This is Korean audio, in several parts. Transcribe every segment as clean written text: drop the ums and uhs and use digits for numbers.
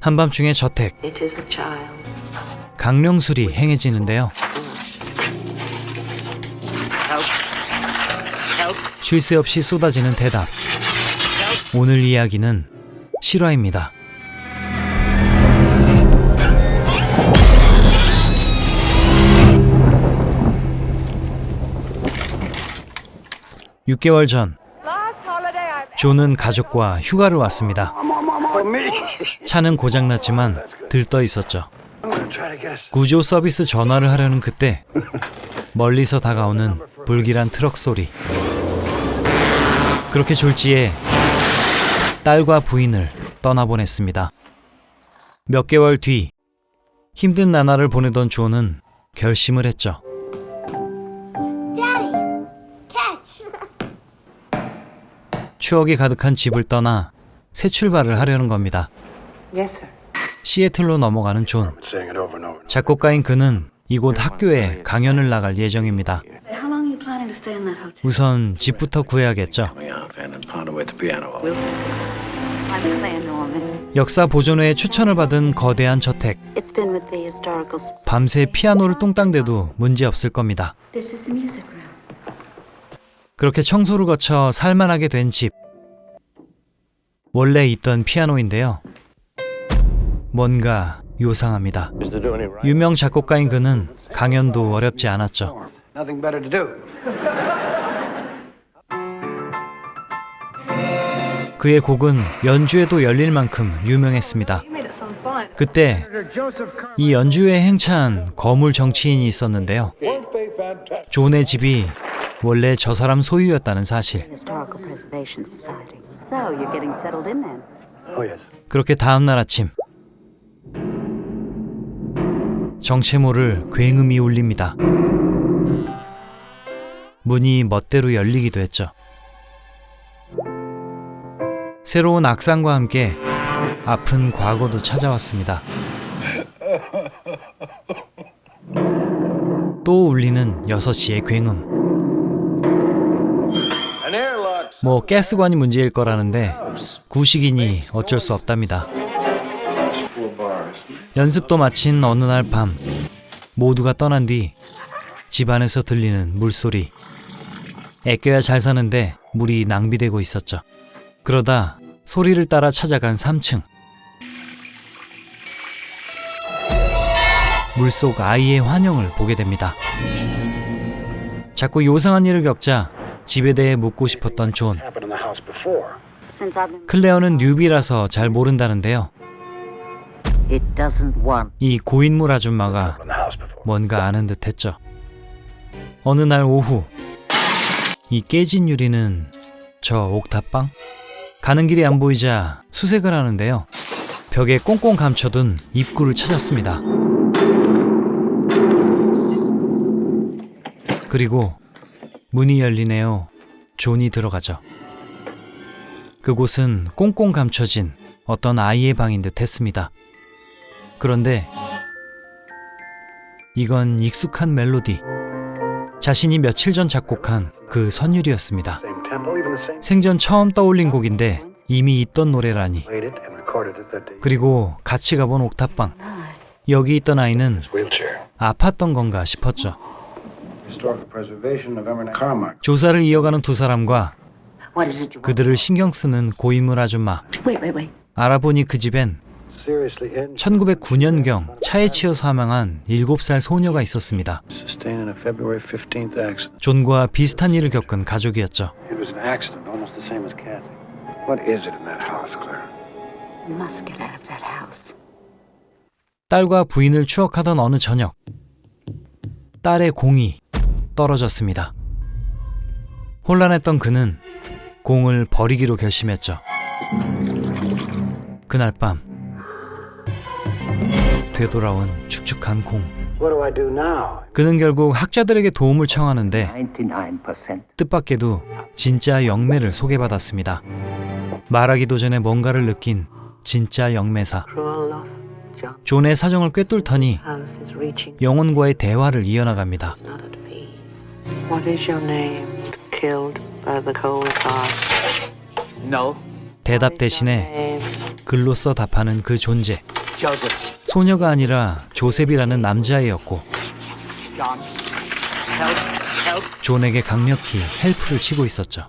한밤중에 저택. 강령술이 행해지는데요. 쉴 새 없이 쏟아지는 대답. 오늘 이야기는 실화입니다. 6개월 전, 존은 가족과 휴가를 왔습니다. 차는 고장났지만 들떠 있었죠. 구조 서비스 전화를 하려는 그때 멀리서 다가오는 불길한 트럭 소리. 그렇게 졸지에 딸과 부인을 떠나보냈습니다. 몇 개월 뒤, 힘든 나날을 보내던 존은 결심을 했죠. 추억이 가득한 집을 떠나 새 출발을 하려는 겁니다. 시애틀로 넘어가는 존. 작곡가인 그는 이곳 학교에 강연을 나갈 예정입니다. 우선 집부터 구해야겠죠. 역사 보존회의 추천을 받은 거대한 저택. 밤새 피아노를 뚱땅대도 문제없을 겁니다. 그렇게 청소를 거쳐 살만하게 된 집. 원래 있던 피아노인데요. 뭔가 요상합니다. 유명 작곡가인 그는 강연도 어렵지 않았죠. 그의 곡은 연주회도 열릴 만큼 유명했습니다. 그때 이 연주회에 행차한 거물 정치인이 있었는데요. 존의 집이 원래 저 사람 소유였다는 사실. 그렇게 다음날 아침, 정체 모를 굉음이 울립니다. 문이 멋대로 열리기도 했죠. 새로운 악상과 함께 아픈 과거도 찾아왔습니다. 또 울리는 6시의 굉음. 뭐 가스관이 문제일 거라는데 구식이니 어쩔 수 없답니다. 연습도 마친 어느 날 밤, 모두가 떠난 뒤 집안에서 들리는 물소리. 애껴야 잘 사는데 물이 낭비되고 있었죠. 그러다 소리를 따라 찾아간 3층. 물속 아이의 환영을 보게 됩니다. 자꾸 요상한 일을 겪자 집에 대해 묻고 싶었던 존. 클레어는 뉴비라서 잘 모른다는데요. 이 고인물 아줌마가 뭔가 아는 듯 했죠. 어느 날 오후, 이 깨진 유리는 저 옥탑방? 가는 길이 안 보이자 수색을 하는데요. 벽에 꽁꽁 감춰둔 입구를 찾았습니다. 그리고 문이 열리네요. 존이 들어가죠. 그곳은 꽁꽁 감춰진 어떤 아이의 방인 듯 했습니다. 그런데 이건 익숙한 멜로디. 자신이 며칠 전 작곡한 그 선율이었습니다. 생전 처음 떠올린 곡인데 이미 있던 노래라니. 그리고 같이 가본 옥탑방. 여기 있던 아이는 아팠던 건가 싶었죠. 조사를 이어가는 두 사람과 그들을 신경 쓰는 고인물 아줌마. 알아보니 그 집엔 1909년경 차에 치여 사망한 7살 소녀가 있었습니다. 존과 비슷한 일을 겪은 가족이었죠. 딸과 부인을 추억하던 어느 저녁, 딸의 공이 떨어졌습니다. 혼란했던 그는 공을 버리기로 결심했죠. 그날 밤, 되돌아온 축축한 공. 그는 결국 학자들에게 도움을 청하는데 뜻밖에도 진짜 영매를 소개받았습니다. 말하기도 전에 뭔가를 느낀 진짜 영매사. 존의 사정을 꿰뚫더니 영혼과의 대화를 이어나갑니다. 대답 대신에 글로써 답하는 그 존재. 소녀가 아니라 조셉이라는 남자애였고 존에게 강력히 헬프를 치고 있었죠.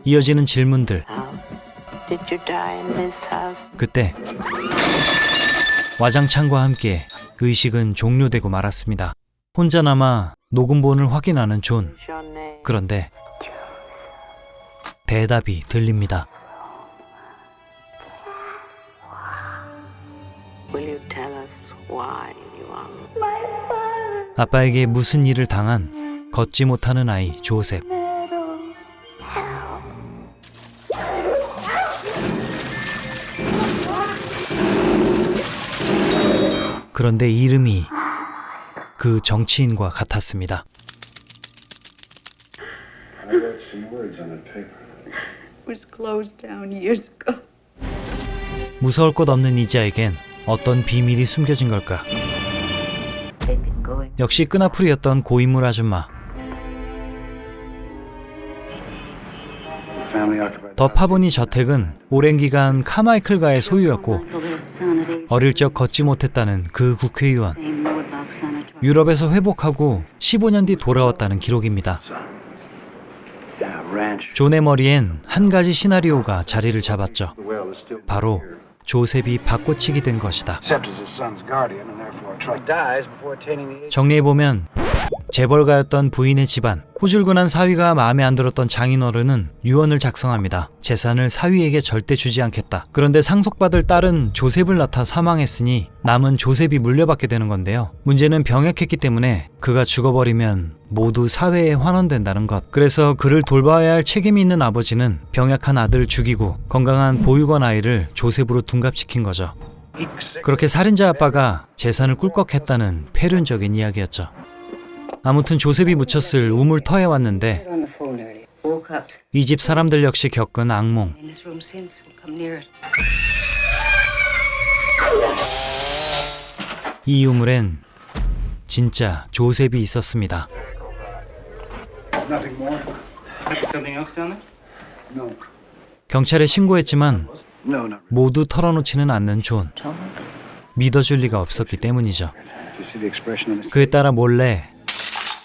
이어지는 질문들. 그때 와장창과 함께 의식은 종료되고 말았습니다. 혼자 남아 녹음본을 확인하는 존. 그런데 대답이 들립니다. 아빠에게 무슨 일을 당한 걷지 못하는 아이 조셉. 그런데 이름이 그 정치인과 같았습니다. 무서울 것 없는 이자에겐 어떤 비밀이 숨겨진 걸까? 역시 끈아풀이었던 고인물 아줌마. 더 파보니 저택은 오랜 기간 카마이클가의 소유였고 어릴 적 걷지 못했다는 그 국회의원. 유럽에서 회복하고 15년 뒤 돌아왔다는 기록입니다. 존의 머리엔 한 가지 시나리오가 자리를 잡았죠. 바로 조셉이 바꿔치기 된 것이다. 정리해보면 재벌가였던 부인의 집안, 후줄근한 사위가 마음에 안 들었던 장인어른은 유언을 작성합니다. 재산을 사위에게 절대 주지 않겠다. 그런데 상속받을 딸은 조셉을 낳다 사망했으니 남은 조셉이 물려받게 되는 건데요. 문제는 병약했기 때문에 그가 죽어버리면 모두 사회에 환원된다는 것. 그래서 그를 돌봐야 할 책임이 있는 아버지는 병약한 아들을 죽이고 건강한 보육원 아이를 조셉으로 둔갑시킨 거죠. 그렇게 살인자 아빠가 재산을 꿀꺽했다는 폐륜적인 이야기였죠. 아무튼 조셉이 묻혔을 우물터에 왔는데 이 집 사람들 역시 겪은 악몽. 이 우물엔 진짜 조셉이 있었습니다. 경찰에 신고했지만 모두 털어놓지는 않는 존. 믿어줄 리가 없었기 때문이죠. 그에 따라 몰래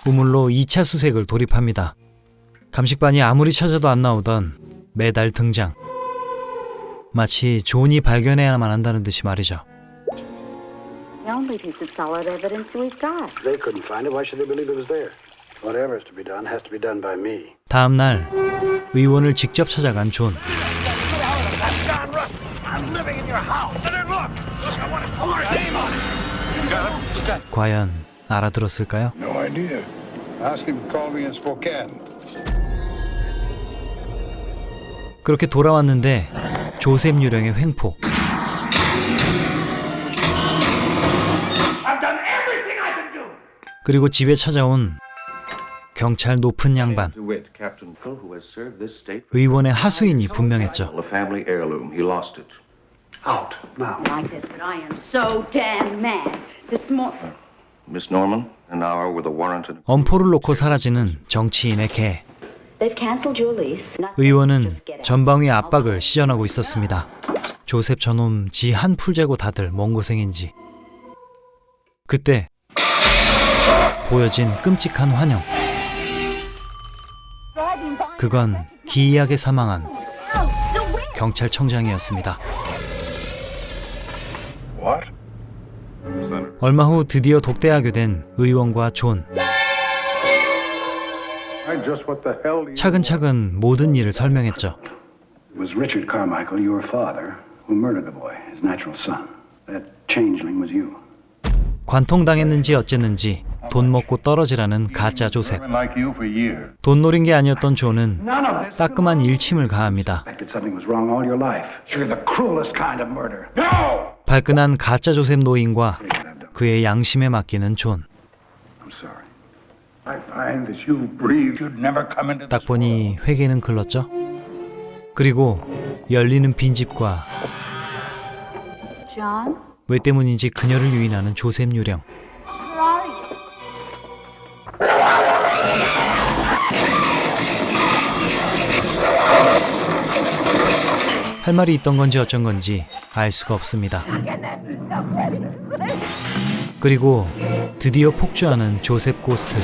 우물로 2차 수색을 돌입합니다. 감식반이 아무리 찾아도 안 나오던 매달 등장. 마치 존이 발견해야만 한다는 듯이 말이죠. The only piece of solid evidence we've got. They couldn't find it. Why should they believe it was there? Whatever is to be done has to be done by me. 다음 날 의원을 직접 찾아간 존. 과연 알아들었을까요? No idea. Ask him to call me in Spokane. 그렇게 돌아왔는데 조셉 유령의 횡포. 그리고 집에 찾아온 경찰 높은 양반. 의원의 하수인이 분명했죠. Out now. Like this, but I am so damn mad. This morning. Miss Norman, an hour with a warrant and 엄포를 놓고 사라지는 정치인의 개. They've canceled your lease. 의원은 전방위 압박을 시전하고 있었습니다. 조셉 저놈 지 한 풀 재고 다들 뭔 고생인지. 그때 보여진 끔찍한 환영. 그건 기이하게 사망한 경찰청장이었습니다. What? 얼마 후 드디어 독대하게 된 의원과 존. I just what the hell? 차근차근 모든 일을 설명했죠. It was Richard Carmichael, your father, who murdered the boy, his natural son. That changeling was you. 관통당했는지 어쨌는지 돈 먹고 떨어지라는 가짜 조셉. Like you for years. 돈 노린 게 아니었던 존은 None of this. 따끔한 일침을 가합니다. Suspected something was wrong all your life. You're the cruelest kind of murder. No! 발끈한 가짜 조셉 노인과 그의 양심에 맡기는 존. I'm sorry. I find that you breathe. You'd never come into 딱 보니 회개는 글렀죠. 그리고 열리는 빈집과 John, 왜 때문인지 그녀를 유인하는 조셉 유령. where are you? 할 말이 있던 건지 어쩐 건지 알 수가 없습니다. 그리고 드디어 폭주하는 조셉 고스트.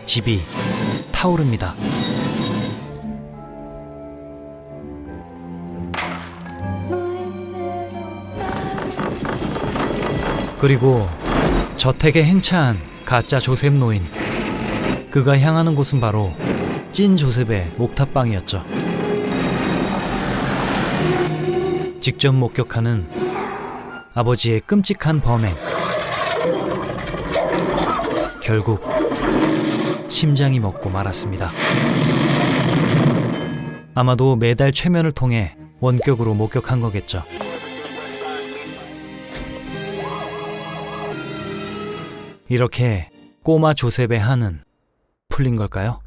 집이 타오릅니다. 그리고 저택에 행차한 가짜 조셉 노인. 그가 향하는 곳은 바로 찐 조셉의 옥탑방이었죠. 직접 목격하는 아버지의 끔찍한 범행. 결국 심장이 먹고 말았습니다. 아마도 매달 최면을 통해 원격으로 목격한 거겠죠. 이렇게 꼬마 조셉의 한은 풀린 걸까요?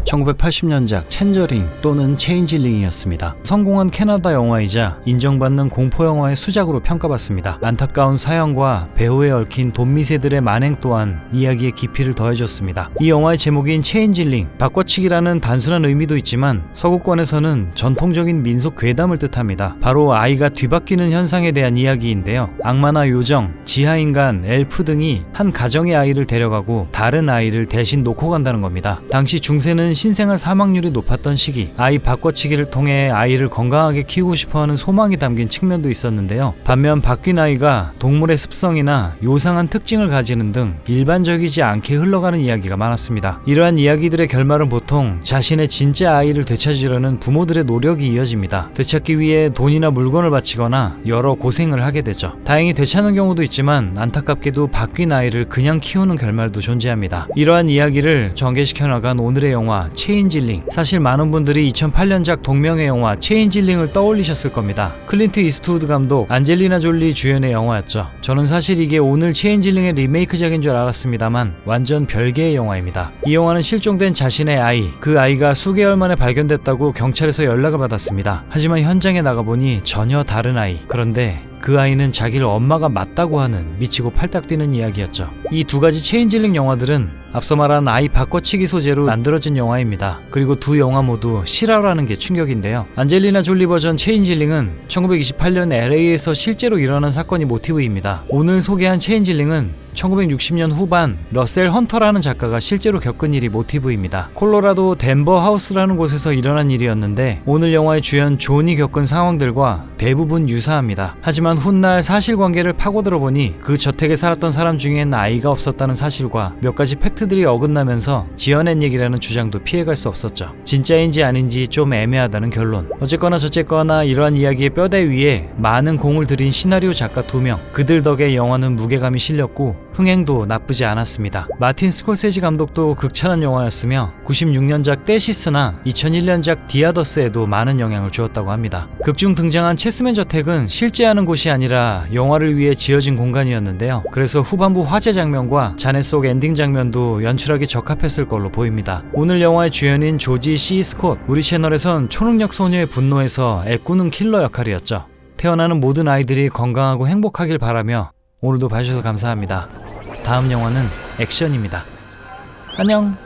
1980년작 챈저링 또는 체인질링이었습니다. 성공한 캐나다 영화이자 인정받는 공포영화의 수작으로 평가받습니다. 안타까운 사연과 배우에 얽힌 돈미세들의 만행 또한 이야기의 깊이를 더해줬습니다. 이 영화의 제목인 체인질링, 바꿔치기라는 단순한 의미도 있지만 서구권에서는 전통적인 민속 괴담을 뜻합니다. 바로 아이가 뒤바뀌는 현상에 대한 이야기인데요. 악마나 요정, 지하인간, 엘프 등이 한 가정의 아이를 데려가고 다른 아이를 대신 놓고 간다는 겁니다. 당시 중세는 신생아 사망률이 높았던 시기, 아이 바꿔치기를 통해 아이를 건강하게 키우고 싶어하는 소망이 담긴 측면도 있었는데요. 반면 바뀐 아이가 동물의 습성이나 요상한 특징을 가지는 등 일반적이지 않게 흘러가는 이야기가 많았습니다. 이러한 이야기들의 결말은 보통 자신의 진짜 아이를 되찾으려는 부모들의 노력이 이어집니다. 되찾기 위해 돈이나 물건을 바치거나 여러 고생을 하게 되죠. 다행히 되찾는 경우도 있지만 안타깝게도 바뀐 아이를 그냥 키우는 결말도 존재합니다. 이러한 이야기를 전개시켜 나간 오늘의 영화 체인질링. 사실 많은 분들이 2008년작 동명의 영화 체인질링을 떠올리셨을 겁니다. 클린트 이스트우드 감독, 안젤리나 졸리 주연의 영화였죠. 저는 사실 이게 오늘 체인질링의 리메이크작인 줄 알았습니다만 완전 별개의 영화입니다. 이 영화는 실종된 자신의 아이, 그 아이가 수개월 만에 발견됐다고 경찰에서 연락을 받았습니다. 하지만 현장에 나가보니 전혀 다른 아이. 그런데 그 아이는 자기를 엄마가 맞다고 하는 미치고 팔딱 뛰는 이야기였죠. 이 두 가지 체인질링 영화들은 앞서 말한 아이 바꿔치기 소재로 만들어진 영화입니다. 그리고 두 영화 모두 실화라는 게 충격인데요. 안젤리나 졸리 버전 체인질링은 1928년 LA에서 실제로 일어난 사건이 모티브입니다. 오늘 소개한 체인질링은 1960년 후반 러셀 헌터라는 작가가 실제로 겪은 일이 모티브입니다. 콜로라도 덴버 하우스라는 곳에서 일어난 일이었는데 오늘 영화의 주연 존이 겪은 상황들과 대부분 유사합니다. 하지만 훗날 사실관계를 파고들어보니 그 저택에 살았던 사람 중엔 아이가 없었다는 사실과 몇 가지 팩트들이 어긋나면서 지어낸 얘기라는 주장도 피해갈 수 없었죠. 진짜인지 아닌지 좀 애매하다는 결론. 어쨌거나 저쨌거나 이러한 이야기의 뼈대 위에 많은 공을 들인 시나리오 작가 2명, 그들 덕에 영화는 무게감이 실렸고 흥행도 나쁘지 않았습니다. 마틴 스콜세지 감독도 극찬한 영화였으며 96년작 떼시스나 2001년작 디아더스에도 많은 영향을 주었다고 합니다. 극중 등장한 체스맨 저택은 실제하는 곳이 아니라 영화를 위해 지어진 공간이었는데요. 그래서 후반부 화재 장면과 잔해 속 엔딩 장면도 연출하기 적합했을 걸로 보입니다. 오늘 영화의 주연인 조지 C. 스콧, 우리 채널에선 초능력 소녀의 분노에서 애꾸는 킬러 역할이었죠. 태어나는 모든 아이들이 건강하고 행복하길 바라며 오늘도 봐주셔서 감사합니다. 다음 영화는 액션입니다. 안녕!